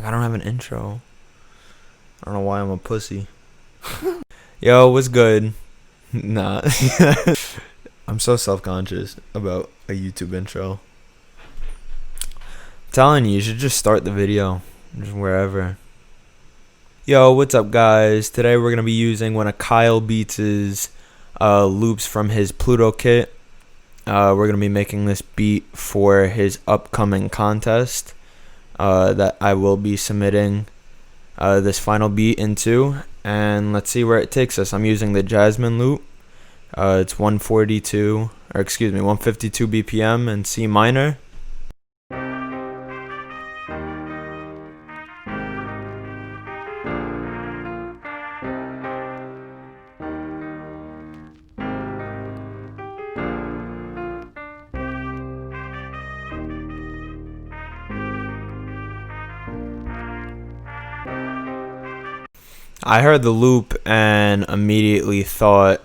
I don't have an intro. I don't know why I'm a pussy. Yo, what's good? Nah. I'm so self-conscious about a YouTube intro. I'm telling you, you should just start the video. Just wherever. Yo, what's up, guys? Today we're going to be using one of Kyle Beats' loops from his PLUTO kit. We're going to be making this beat for his upcoming contest that I will be submitting this final beat into. And let's see where it takes us. I'm using the Jasmine loop. It's 152 BPM in C minor. I heard the loop and immediately thought,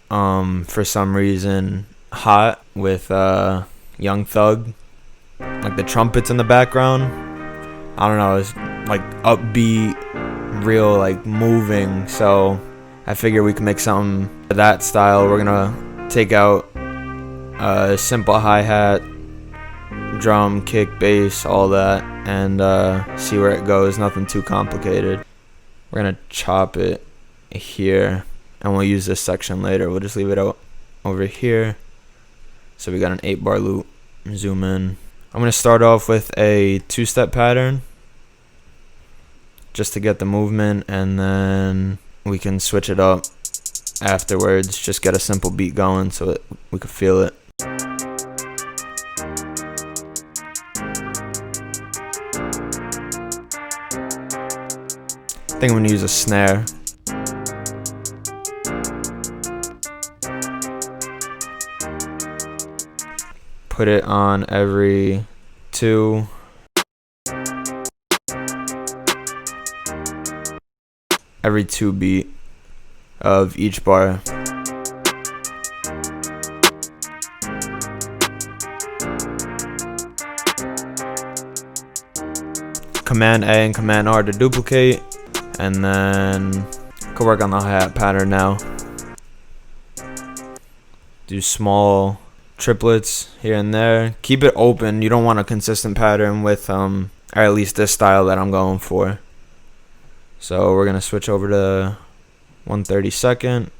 for some reason, Hot with Young Thug, like the trumpets in the background. I don't know, it's like upbeat, real like moving. So I figure we can make something of that style. We're gonna take out a simple hi-hat, drum, kick, bass, all that, and see where it goes. Nothing too complicated. We're gonna chop it here, and we'll use this section later. We'll just leave it out over here. So we got an 8-bar loop. Zoom in. I'm gonna start off with a 2-step pattern just to get the movement, and then we can switch it up afterwards. Just get a simple beat going so we could feel it. I think I'm gonna use a snare. Put it on every 2. Every 2 beat of each bar. Command A and Command R to duplicate. And then could work on the hi-hat pattern now. Do small triplets here and there. Keep it open. You don't want a consistent pattern with or at least this style that I'm going for. So we're gonna switch over to 1/32.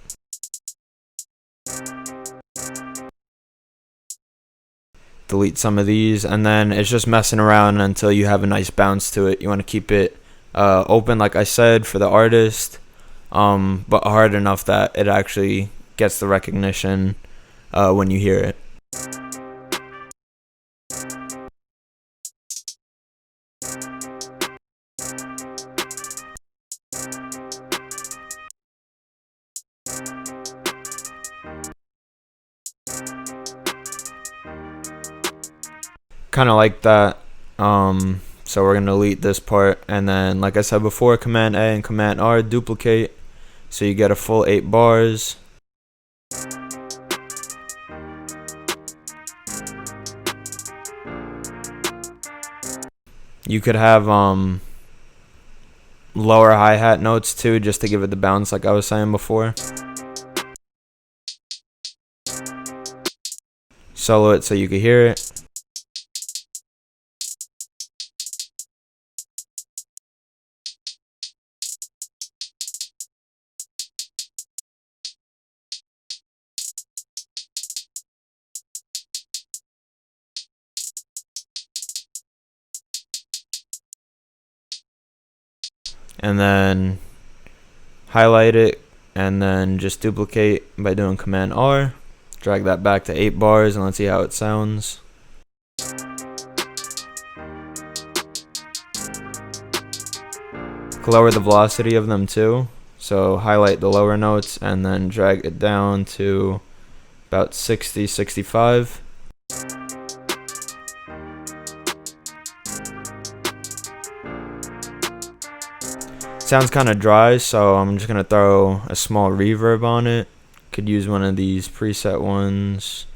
Delete some of these, and then it's just messing around until you have a nice bounce to it. You want to keep it open, like I said, for the artist, but hard enough that it actually gets the recognition when you hear it. Kind of like that. So we're gonna delete this part, and then, like I said before, Command A and Command R duplicate, so you get a full 8 bars. You could have lower hi-hat notes too, just to give it the bounce, like I was saying before. Solo it so you can hear it. And then highlight it, and then just duplicate by doing Command R. Drag that back to 8 bars, and let's see how it sounds. Lower the velocity of them too. So highlight the lower notes and then drag it down to about 60, 65. Sounds kind of dry, so I'm just gonna throw a small reverb on it. Could use one of these preset ones,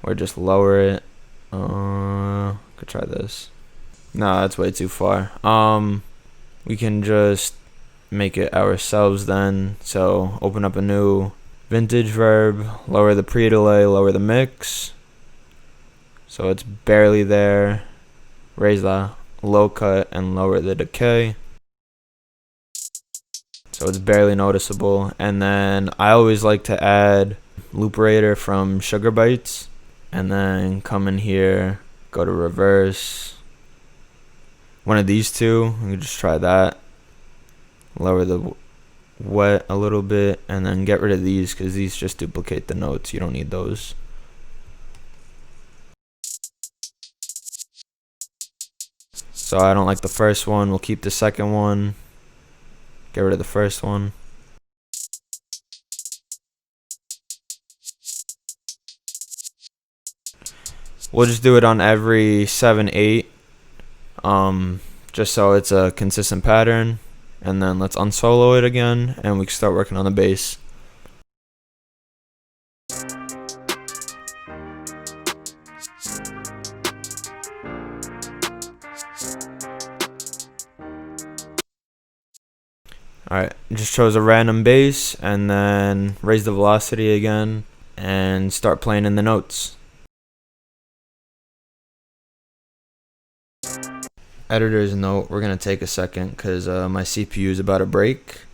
or just lower it. Could try this. No, that's way too far. We can just make it ourselves then. So open up a new vintage verb, lower the pre-delay, lower the mix. So it's barely there. Raise the low cut and lower the decay. So it's barely noticeable. And then I always like to add looperator from Sugar Bites. And then come in here, go to reverse. One of these two, we can just try that. Lower the wet a little bit, and then get rid of these because these just duplicate the notes. You don't need those. So I don't like the first one. We'll keep the second one. Get rid of the first one. We'll just do it on every 7/8, just so it's a consistent pattern. And then let's unsolo it again, and we can start working on the bass. Alright, just chose a random bass, and then raise the velocity again, and start playing in the notes. Editor's note, we're gonna take a second because my CPU is about to break.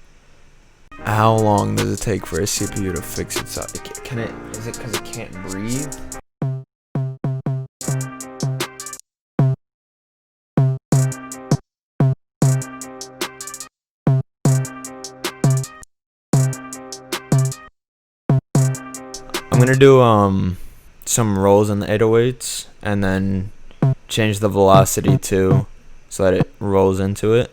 How long does it take for a CPU to fix itself? Is it because it can't breathe? I'm gonna do some rolls in the 808s and then change the velocity too so that it rolls into it.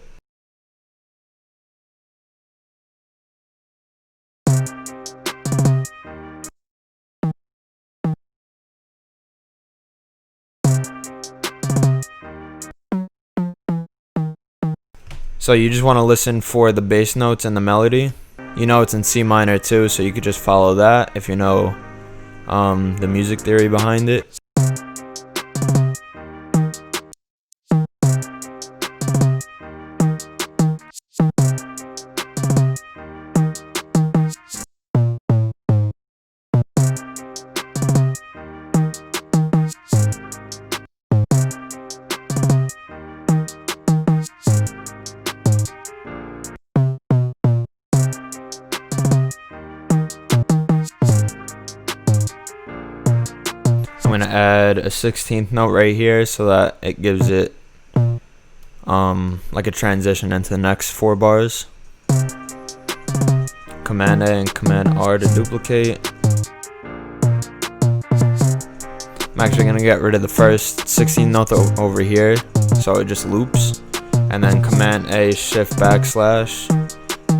So you just want to listen for the bass notes and the melody. You know it's in C minor too, so you could just follow that if you know the music theory behind it. I'm gonna add a 16th note right here so that it gives it like a transition into the next 4 bars. Command A and Command R to duplicate. I'm actually gonna get rid of the first 16th note over here so it just loops, and then Command A Shift backslash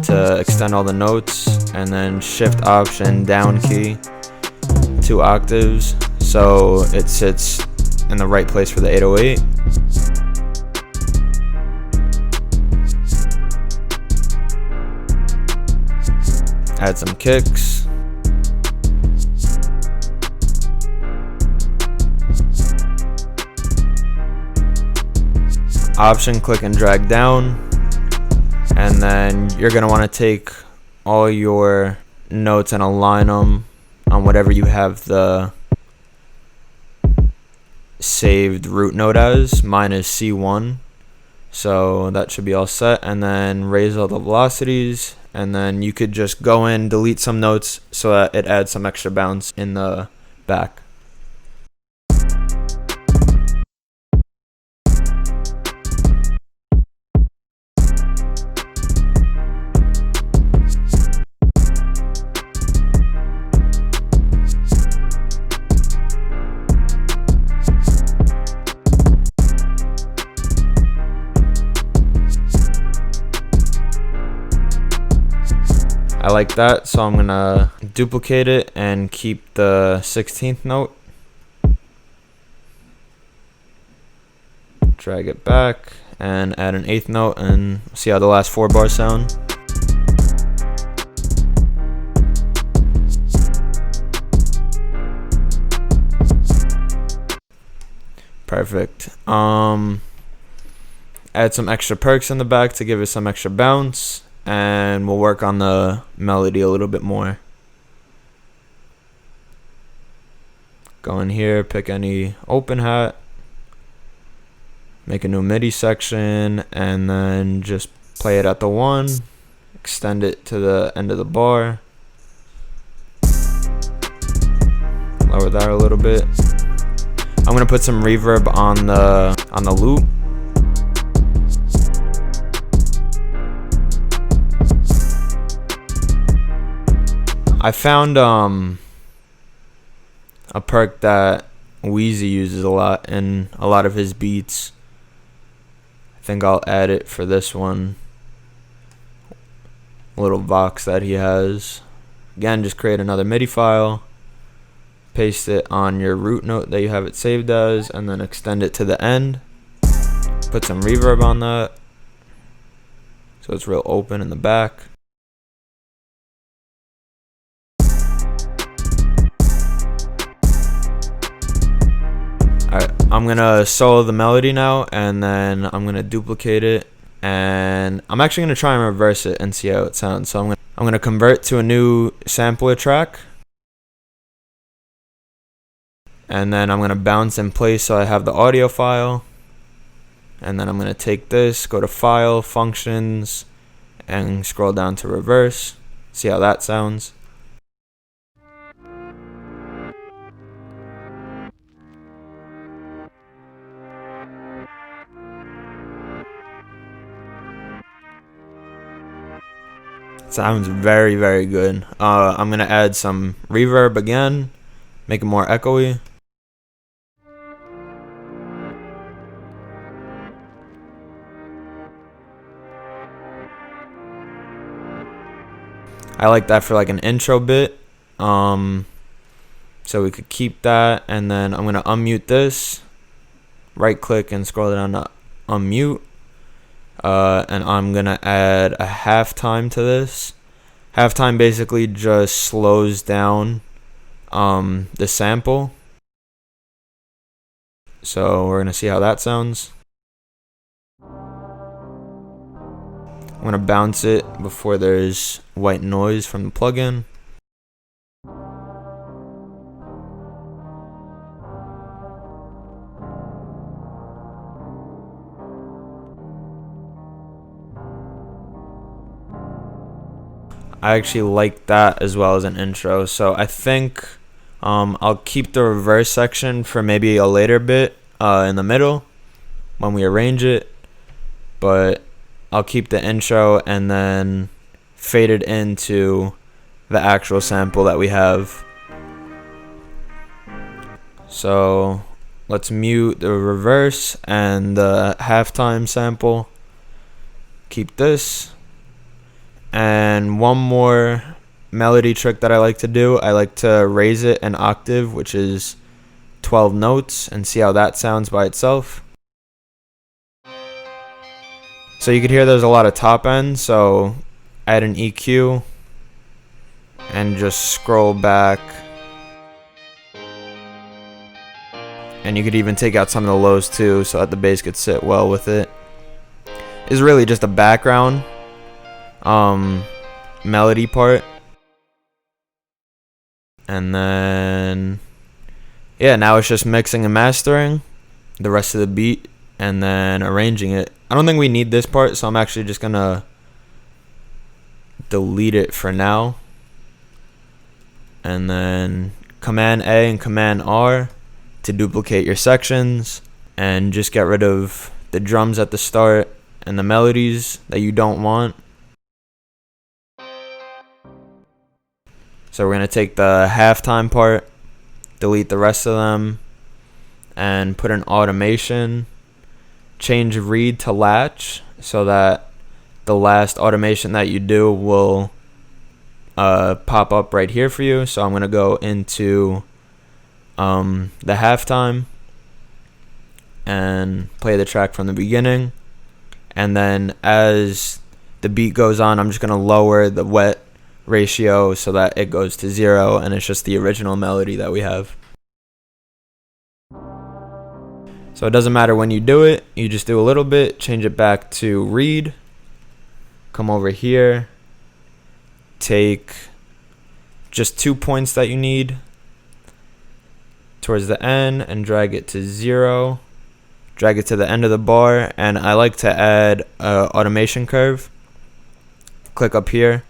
to extend all the notes, and then Shift Option down key 2 octaves so it sits in the right place for the 808. Add some kicks. Option click and drag down, and then you're going to want to take all your notes and align them on whatever you have the saved root note as. Mine is C1, so that should be all set. And then raise all the velocities, and then you could just go in, delete some notes so that it adds some extra bounce in the back. I like that, so I'm gonna duplicate it and keep the 16th note. Drag it back and add an 8th note, and see how the last 4 bars sound. Perfect. Add some extra perks in the back to give it some extra bounce, and we'll work on the melody a little bit more. Go in here, pick any open hat, make a new MIDI section, and then just play it at the 1, extend it to the end of the bar, lower that a little bit. I'm gonna put some reverb on the loop. I found a perk that Wheezy uses a lot in a lot of his beats. I think I'll add it for this one. A little box that he has. Again, just create another MIDI file, paste it on your root note that you have it saved as, and then extend it to the end. Put some reverb on that so it's real open in the back. Alright, I'm gonna solo the melody now, and then I'm gonna duplicate it, and I'm actually gonna try and reverse it and see how it sounds. So I'm gonna convert to a new sampler track, and then I'm gonna bounce in place so I have the audio file, and then I'm gonna take this, go to File, Functions, and scroll down to Reverse. See how that sounds. Sounds very, very good. I'm gonna add some reverb again, make it more echoey. I like that for like an intro bit. So we could keep that, and then I'm gonna unmute this, right click and scroll down to unmute. And I'm gonna add a halftime to this. Halftime basically just slows down the sample. So we're gonna see how that sounds. I'm gonna bounce it before there's white noise from the plugin. I actually like that as well as an intro, so I think I'll keep the reverse section for maybe a later bit in the middle when we arrange it, but I'll keep the intro and then fade it into the actual sample that we have. So let's mute the reverse and the halftime sample. Keep this. And one more melody trick that I like to do, I like to raise it an octave, which is 12 notes, and see how that sounds by itself. So you could hear there's a lot of top end, so add an EQ and just scroll back. And you could even take out some of the lows too, so that the bass could sit well with it. It's really just a background melody part, and then yeah, now it's just mixing and mastering the rest of the beat and then arranging it. I don't think we need this part, so I'm actually just gonna delete it for now, and then Command A and Command R to duplicate your sections, and just get rid of the drums at the start and the melodies that you don't want. So we're going to take the halftime part, delete the rest of them, and put an automation. Change read to latch so that the last automation that you do will pop up right here for you. So I'm going to go into the halftime and play the track from the beginning. And then as the beat goes on, I'm just going to lower the wet ratio so that it goes to 0 and it's just the original melody that we have. So it doesn't matter when you do it, you just do a little bit, change it back to read, come over here, take just 2 points that you need towards the end and drag it to 0, drag it to the end of the bar, and I like to add a automation curve. Click up here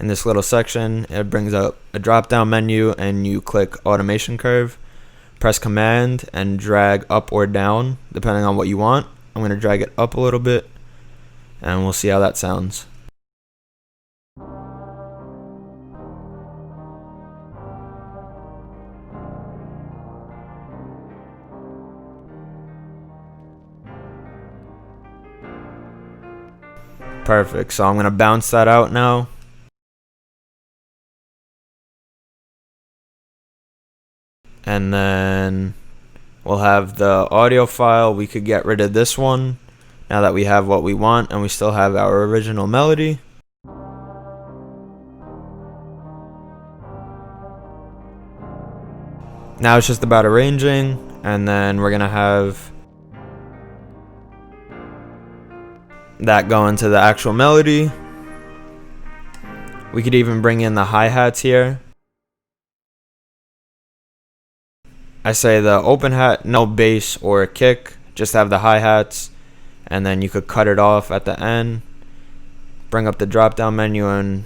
in this little section, it brings up a drop down menu and you click automation curve. Press command and drag up or down depending on what you want. I'm going to drag it up a little bit and we'll see how that sounds. Perfect. So I'm going to bounce that out now. And then we'll have the audio file. We could get rid of this one now that we have what we want and we still have our original melody. Now it's just about arranging, and then we're gonna have that go into the actual melody. We could even bring in the hi-hats here. I say the open hat, no bass or kick, just have the hi-hats, and then you could cut it off at the end. Bring up the drop down menu and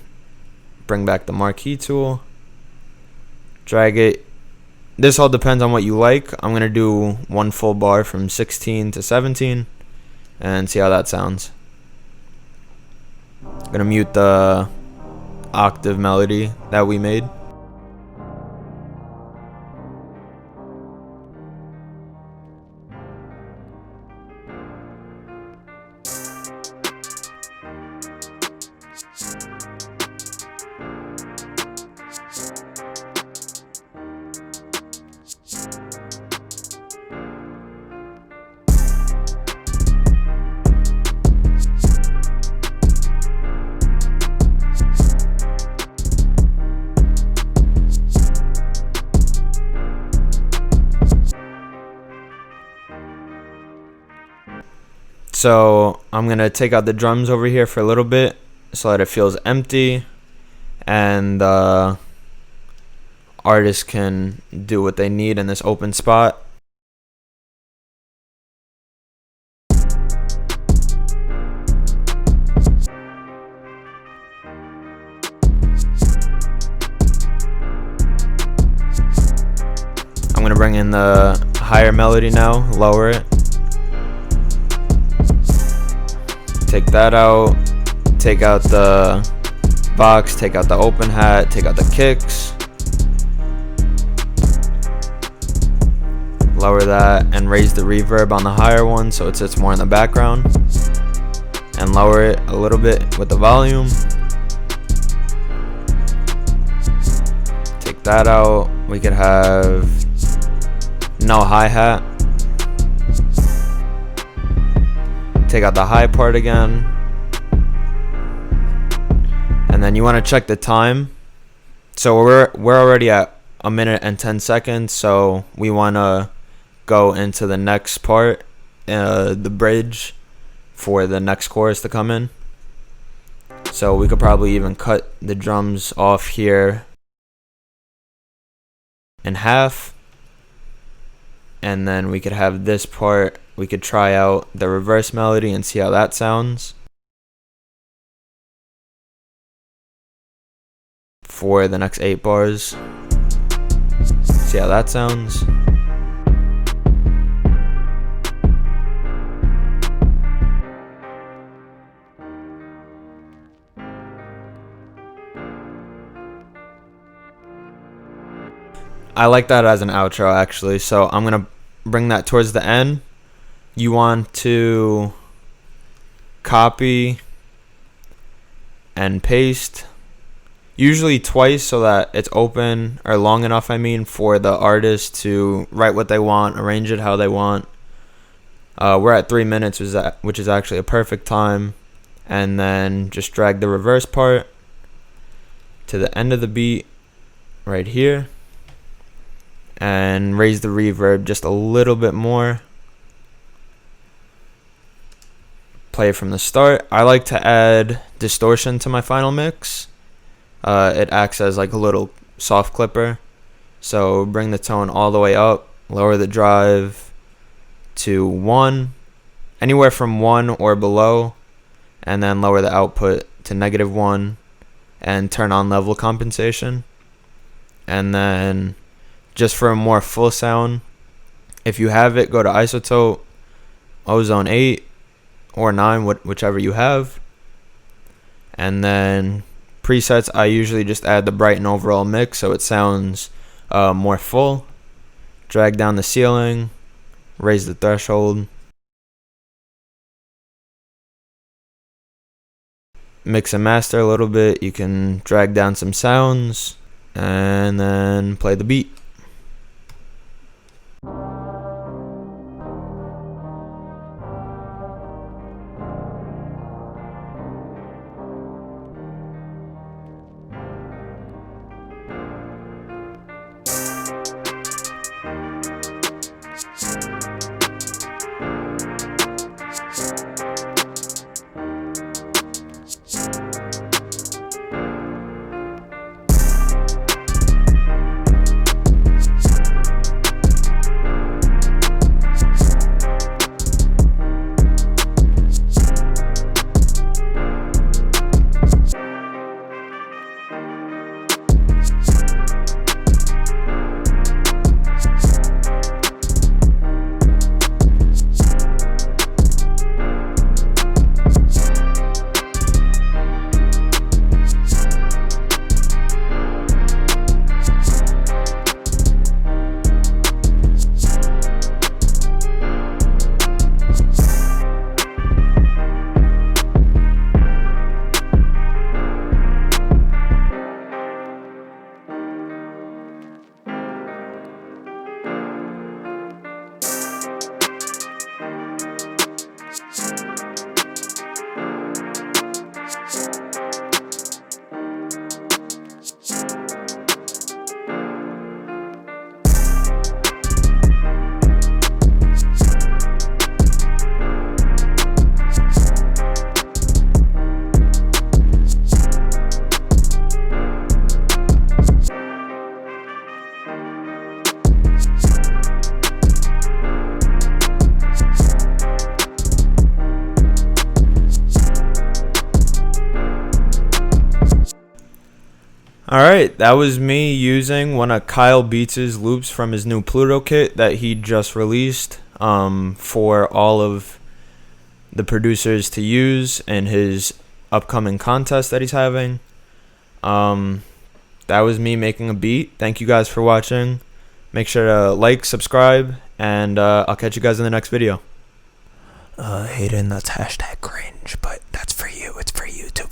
bring back the marquee tool. Drag it. This all depends on what you like. I'm going to do one full bar from 16 to 17 and see how that sounds. I'm going to mute the octave melody that we made. So I'm going to take out the drums over here for a little bit so that it feels empty and the artist can do what they need in this open spot. I'm going to bring in the higher melody now, lower it. Take that out, take out the box, take out the open hat, take out the kicks, lower that and raise the reverb on the higher one so it sits more in the background, and lower it a little bit with the volume. Take that out. We could have no hi-hat. Take out the high part again, and then you want to check the time. So we're already at 1 minute and 10 seconds, so we want to go into the next part, the bridge for the next chorus to come in. So we could probably even cut the drums off here in half, and then we could have this part. We could try out the reverse melody and see how that sounds for the next 8 bars. See how that sounds. I like that as an outro actually, so I'm gonna bring that towards the end. You want to copy and paste, usually twice, so that it's open or long enough, I mean, for the artist to write what they want, arrange it how they want. We're at 3 minutes, which is actually a perfect time. And then just drag the reverse part to the end of the beat right here and raise the reverb just a little bit more. play it from the start. I like to add distortion to my final mix. It acts as like a little soft clipper. So bring the tone all the way up, lower the drive to 1, anywhere from 1 or below, and then lower the output to -1 and turn on level compensation. And then just for a more full sound, if you have it, go to isotope, ozone 8 or 9, whichever you have. And then presets, I usually just add the brighten overall mix so it sounds more full. Drag down the ceiling, raise the threshold. Mix and master a little bit. You can drag down some sounds and then play the beat. Alright, that was me using one of Kyle Beats' loops from his new PLUTO kit that he just released for all of the producers to use in his upcoming contest that he's having. That was me making a beat. Thank you guys for watching. Make sure to like, subscribe, and I'll catch you guys in the next video. Hayden, that's #cringe, but that's for you. It's for YouTube.